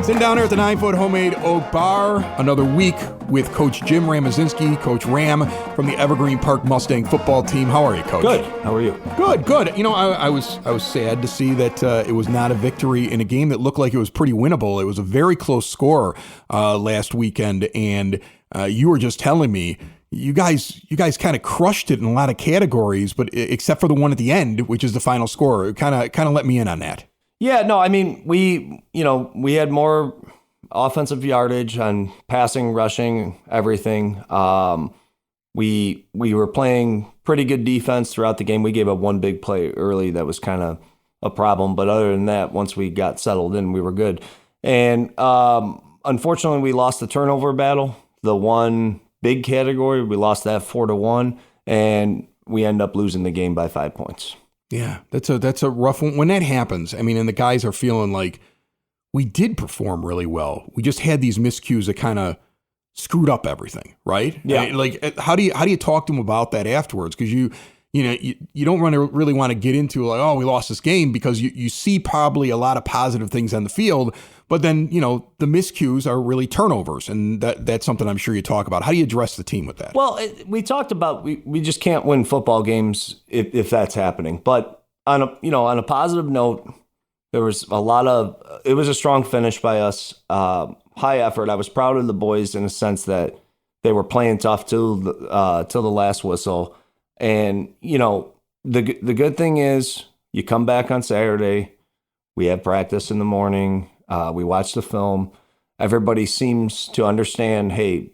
Sitting down here at the 9-foot homemade oak bar, another week with Coach Jim Ramazinski, Coach Ram from the Evergreen Park Mustang football team. How are you, Coach? Good. How are you? Good. You know, I was sad to see that it was not a victory in a game that looked like it was pretty winnable. It was a very close score last weekend, and you were just telling me you guys kind of crushed it in a lot of categories, but except for the one at the end, which is the final score. Kind of let me in on that. Yeah, no, I mean, we had more offensive yardage on passing, rushing, everything. We were playing pretty good defense throughout the game. We gave up one big play early that was kind of a problem, but other than that, once we got settled in, we were good. And unfortunately, we lost the turnover battle. The one big category, we lost that 4-1, and we end up losing the game by 5 points. Yeah, that's a rough one. When that happens, I mean, and the guys are feeling like we did perform really well. We just had these miscues that kind of screwed up everything, right? Yeah. I mean, like, how do you talk to them about that afterwards? Because you don't really want to get into like, oh, we lost this game, because you see probably a lot of positive things on the field, but then, the miscues are really turnovers, and that's something I'm sure you talk about. How do you address the team with that? Well, we talked about we just can't win football games if that's happening. But on a positive note, it was a strong finish by us, high effort. I was proud of the boys in a sense that they were playing tough till the last whistle. And the good thing is you come back on Saturday, we have practice in the morning. We watch the film. Everybody seems to understand, hey,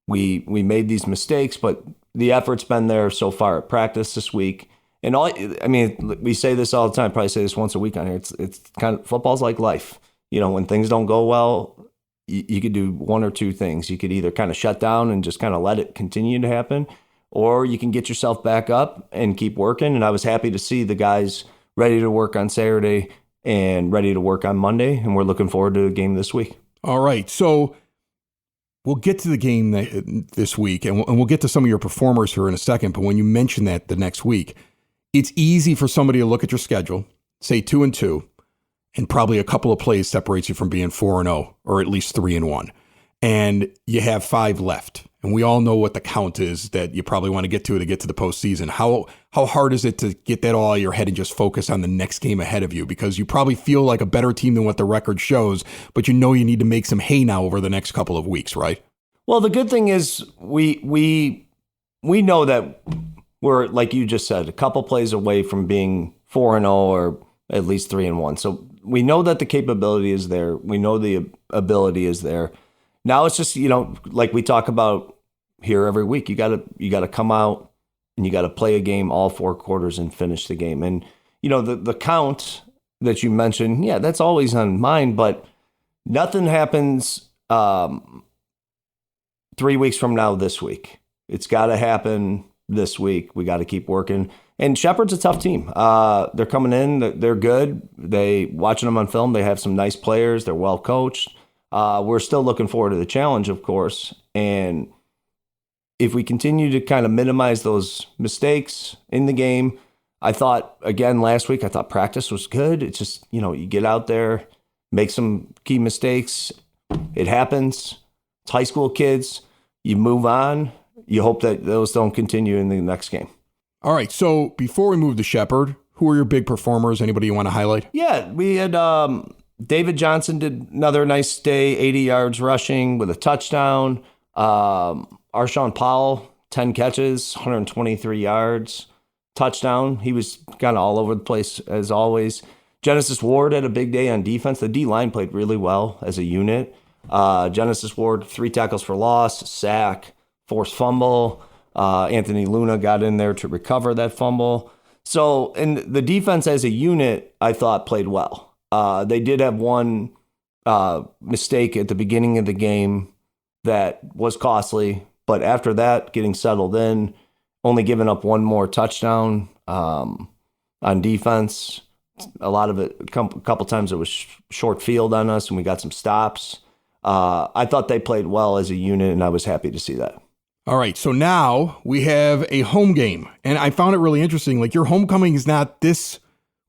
we made these mistakes, but the effort's been there so far at practice this week. And we say this all the time, probably say this once a week on here. It's kind of, football's like life. When things don't go well, you could do one or two things. You could either kind of shut down and just kind of let it continue to happen, or you can get yourself back up and keep working. And I was happy to see the guys ready to work on Saturday and ready to work on Monday, and we're looking forward to the game this week. All right, so we'll get to the game this week, and we'll get to some of your performers here in a second, but when you mention that the next week, it's easy for somebody to look at your schedule, say 2-2, and probably a couple of plays separates you from being 4-0, or at least 3-1, and you have 5 left. And we all know what the count is that you probably want to get to the postseason. How hard is it to get that all out of your head and just focus on the next game ahead of you? Because you probably feel like a better team than what the record shows, but you need to make some hay now over the next couple of weeks, right? Well, the good thing is we know that we're, like you just said, a couple plays away from being 4-0 or at least 3-1. So we know that the capability is there. We know the ability is there. Now it's just, like we talk about here every week, you gotta come out and you gotta play a game all 4 quarters and finish the game. And the count that you mentioned, yeah, that's always on mind, but nothing happens 3 weeks from now this week. It's gotta happen this week. We gotta keep working. And Shepard's a tough team. They're coming in, they're good. Watching them on film, they have some nice players. They're well coached. We're still looking forward to the challenge, of course. And if we continue to kind of minimize those mistakes in the game, I thought, again, last week, I thought practice was good. It's just, you get out there, make some key mistakes. It happens. It's high school kids. You move on. You hope that those don't continue in the next game. All right. So before we move to Shepard, who are your big performers? Anybody you want to highlight? Yeah, we had David Johnson did another nice day, 80 yards rushing with a touchdown. Arshawn Powell, 10 catches, 123 yards, touchdown. He was kind of all over the place as always. Genesis Ward had a big day on defense. The D-line played really well as a unit. Genesis Ward, 3 tackles for loss, sack, forced fumble. Anthony Luna got in there to recover that fumble. So, and the defense as a unit, I thought played well. They did have one mistake at the beginning of the game that was costly, but after that, getting settled in, only giving up one more touchdown on defense. A lot of it, a couple times it was short field on us, and we got some stops. I thought they played well as a unit, and I was happy to see that. All right, so now we have a home game, and I found it really interesting. Like, your homecoming is not this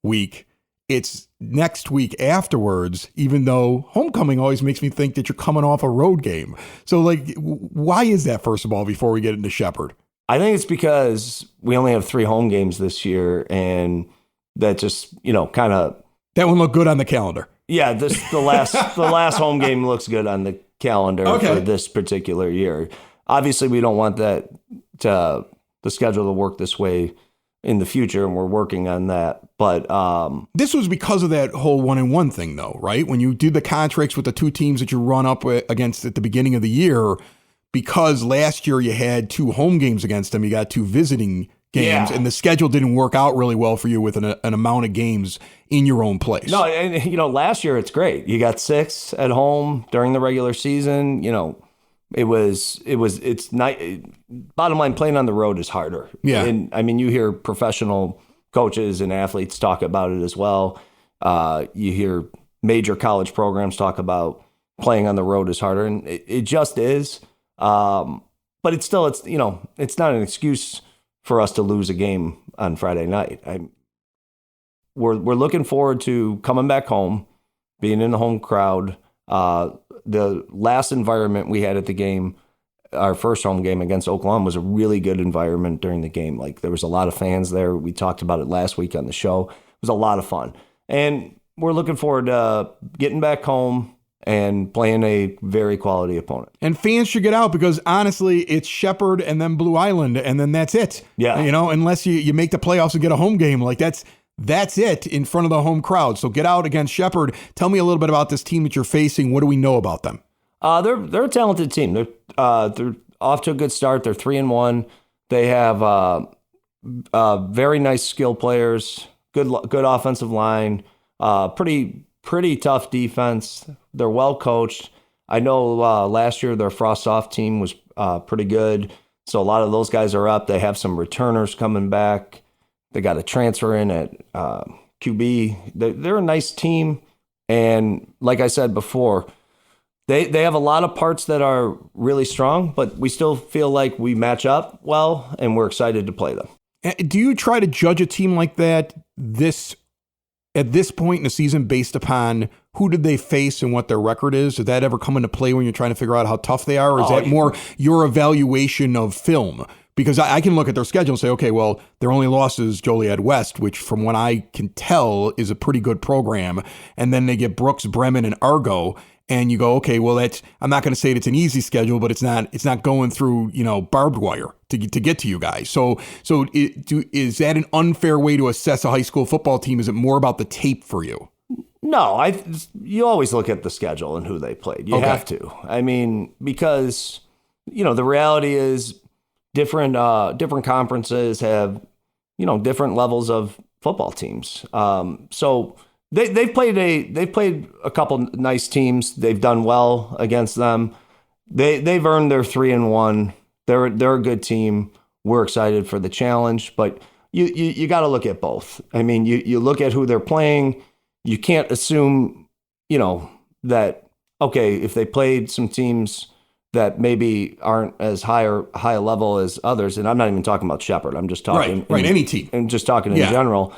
week. It's next week afterwards, even though homecoming always makes me think that you're coming off a road game. So, like, why is that, first of all, before we get into Shepard? I think it's because we only have 3 home games this year, and that just, kind of... That one looked good on the calendar. Yeah, the last home game looks good on the calendar for this particular year. Obviously, we don't want the schedule to work this way in the future, and we're working on that. But this was because of that whole 1-1 thing, though, right? When you did the contracts with the 2 teams that you run up against at the beginning of the year, because last year you had 2 home games against them, you got 2 visiting games, and the schedule didn't work out really well for you with an amount of games in your own place. No, and last year it's great. You got 6 at home during the regular season. It's not, bottom line, playing on the road is harder. Yeah. And I mean, you hear professional coaches and athletes talk about it as well. You hear major college programs talk about playing on the road is harder, and it just is. But it's not an excuse for us to lose a game on Friday night. We're looking forward to coming back home, being in the home crowd. The last environment we had at the game, our first home game against Oklahoma, was a really good environment during the game. Like, there was a lot of fans there. We talked about it last week on the show. It was a lot of fun. And we're looking forward to getting back home and playing a very quality opponent. And fans should get out, because honestly, it's Shepard and then Blue Island, and then that's it. Yeah. Unless you make the playoffs and get a home game, like that's it in front of the home crowd. So get out against Shepard. Tell me a little bit about this team that you're facing. What do we know about them? They're a talented team. They're off to a good start. They're 3-1. They have very nice skill players, good offensive line, pretty tough defense. They're well coached. I know last year their Frost Off team was pretty good. So a lot of those guys are up. They have some returners coming back. They got a transfer in at QB. They're a nice team. And like I said before, they have a lot of parts that are really strong, but we still feel like we match up well, and we're excited to play them. Do you try to judge a team like that at this point in the season based upon who did they face and what their record is? Does that ever come into play when you're trying to figure out how tough they are? Or is that more your evaluation of film? Because I can look at their schedule and say, okay, well, their only loss is Joliet West, which from what I can tell is a pretty good program. And then they get Brooks, Bremen, and Argo. And you go, okay, well, I'm not going to say it's an easy schedule, but it's not going through, barbed wire to get to you guys. So is that an unfair way to assess a high school football team? Is it more about the tape for you? No, you always look at the schedule and who they played. You have to. I mean, because, the reality is different conferences have, different levels of football teams. So they've played a couple nice teams. They've done well against them. They've earned their 3-1. They're a good team. We're excited for the challenge, but you got to look at both. I mean, you look at who they're playing. You can't assume, that, okay, if they played some teams that maybe aren't as high a level as others, and I'm not even talking about Shepard. I'm just talking any team. And just talking in general.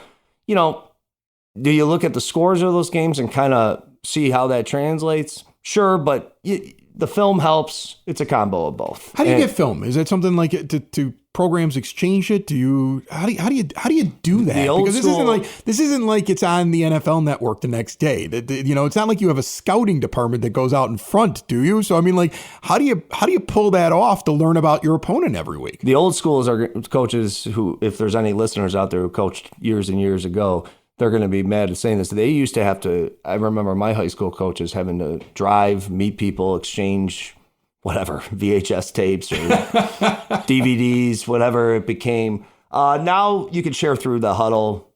Do you look at the scores of those games and kind of see how that translates? Sure, but the film helps. It's a combo of both. How do you get film? Is that something like do programs exchange it? How do you do that? Because this isn't like it's on the NFL Network the next day. It's not like you have a scouting department that goes out in front, do you? So I mean, like, how do you pull that off to learn about your opponent every week? The old schools are coaches who, if there's any listeners out there who coached years and years ago, they're going to be mad at saying this. They used to have to, I remember my high school coaches having to drive, meet people, exchange whatever, VHS tapes or DVDs, whatever it became. Now you can share through the huddle,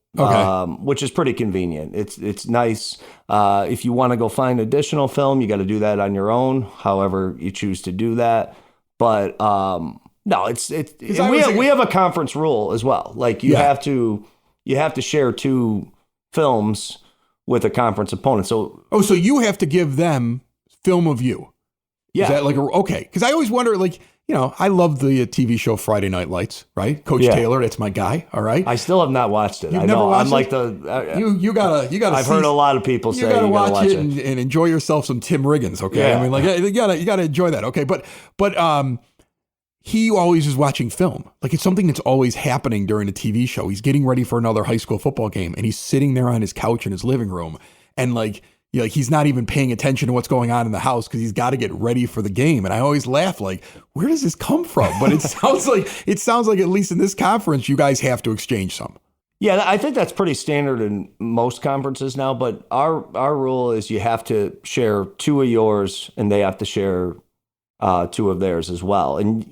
which is pretty convenient. It's nice. If you want to go find additional film, you got to do that on your own, however you choose to do that. But no, we have a conference rule as well. Like you have to share 2 films with a conference opponent. So you have to give them film of you. Yeah. Is that like okay? Because I always wonder, like, I love the TV show Friday Night Lights, right? Coach Taylor, that's my guy. All right. I still have not watched it. You've I never know. watched I'm like it? You gotta. I've heard a lot of people say you gotta watch it and and enjoy yourself some Tim Riggins. Okay. Yeah. I mean, like, you gotta enjoy that. Okay. But he always is watching film. Like, it's something that's always happening during a TV show. He's getting ready for another high school football game, and he's sitting there on his couch in his living room, and like he's not even paying attention to what's going on in the house because he's got to get ready for the game. And I always laugh, like, where does this come from? But it sounds like at least in this conference, you guys have to exchange some. Yeah, I think that's pretty standard in most conferences now. But our rule is you have to share 2 of yours, and they have to share 2 of theirs as well. And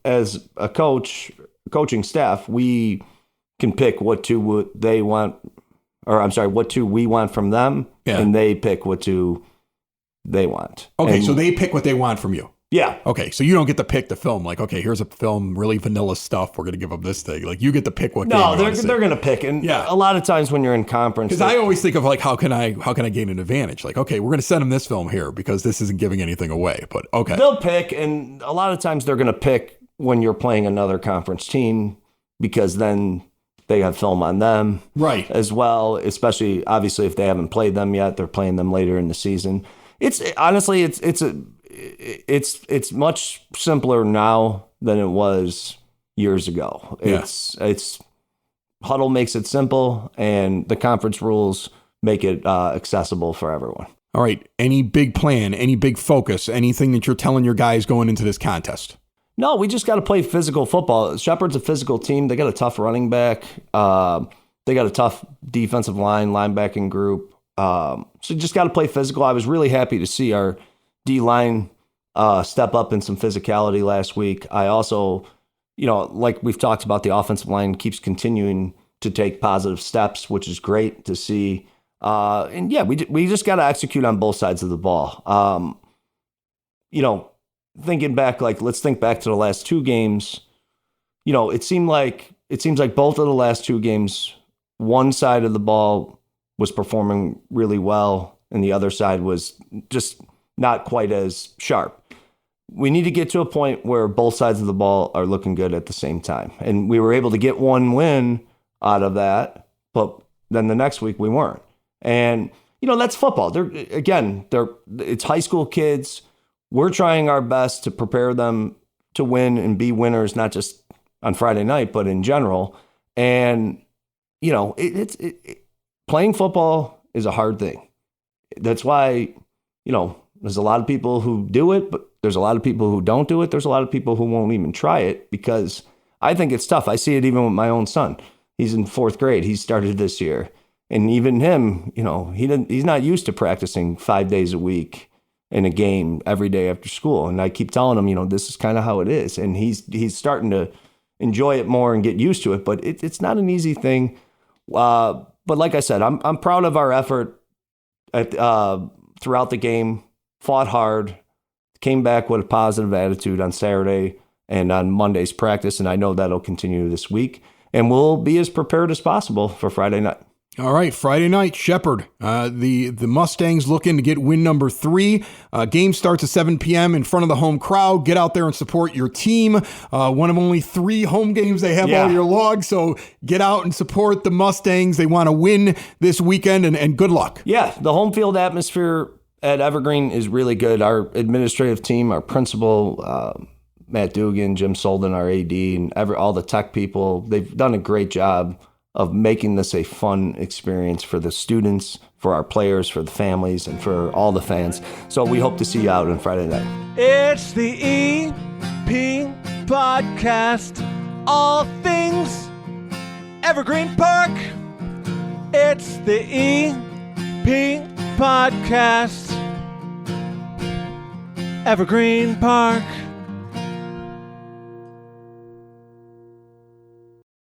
as a coaching staff, we can pick what 2 they want. Or I'm sorry, what 2 we want from them, and they pick what 2 they want. Okay, so they pick what they want from you. Yeah. Okay, so you don't get to pick the film. Like, okay, here's a film, really vanilla stuff. We're going to give them this thing. Like, you get to pick what. No, they're going to pick. And a lot of times when you're in conference, because I always think of like, how can I gain an advantage? Like, okay, we're going to send them this film here because this isn't giving anything away. But okay, they'll pick, and a lot of times they're going to pick when you're playing another conference team because then they have film on them, right, as well. Especially, obviously, if they haven't played them yet, they're playing them later in the season. It's honestly, it's much simpler now than it was years ago. It's Huddle makes it simple, and the conference rules make it accessible for everyone. All right. Any big plan? Any big focus? Anything that you're telling your guys going into this contest? No, we just got to play physical football. Shepard's a physical team. They got a tough running back. They got a tough defensive line, linebacking group. So just got to play physical. I was really happy to see our D-line step up in some physicality last week. I also, like we've talked about, the offensive line keeps continuing to take positive steps, which is great to see. And yeah, we just got to execute on both sides of the ball. Thinking back, like, let's think back to the last 2 games. It seems like both of the last 2 games, one side of the ball was performing really well, and the other side was just not quite as sharp. We need to get to a point where both sides of the ball are looking good at the same time. And we were able to get one win out of that, but then the next week we weren't. And, that's football. It's high school kids. We're trying our best to prepare them to win and be winners, not just on Friday night, but in general. And, playing football is a hard thing. That's why, there's a lot of people who do it, but there's a lot of people who don't do it. There's a lot of people who won't even try it because I think it's tough. I see it even with my own son. He's in 4th grade. He started this year. And even him, he's not used to practicing 5 days a week in a game every day after school. And I keep telling him, this is kind of how it is. And he's starting to enjoy it more and get used to it. But it's not an easy thing. But like I said, I'm proud of our effort throughout the game. Fought hard, came back with a positive attitude on Saturday and on Monday's practice. And I know that'll continue this week. And we'll be as prepared as possible for Friday night. All right, Friday night, Shepard. The Mustangs looking to get win number 3. Game starts at 7 p.m. in front of the home crowd. Get out there and support your team. One of only 3 home games they have all year long, so get out and support the Mustangs. They want to win this weekend, and good luck. Yeah, the home field atmosphere at Evergreen is really good. Our administrative team, our principal, Matt Dugan, Jim Solden, our AD, and all the tech people, they've done a great job of making this a fun experience for the students, for our players, for the families, and for all the fans. So we hope to see you out on Friday night. It's the EP Podcast, all things Evergreen Park. It's the EP Podcast, Evergreen Park.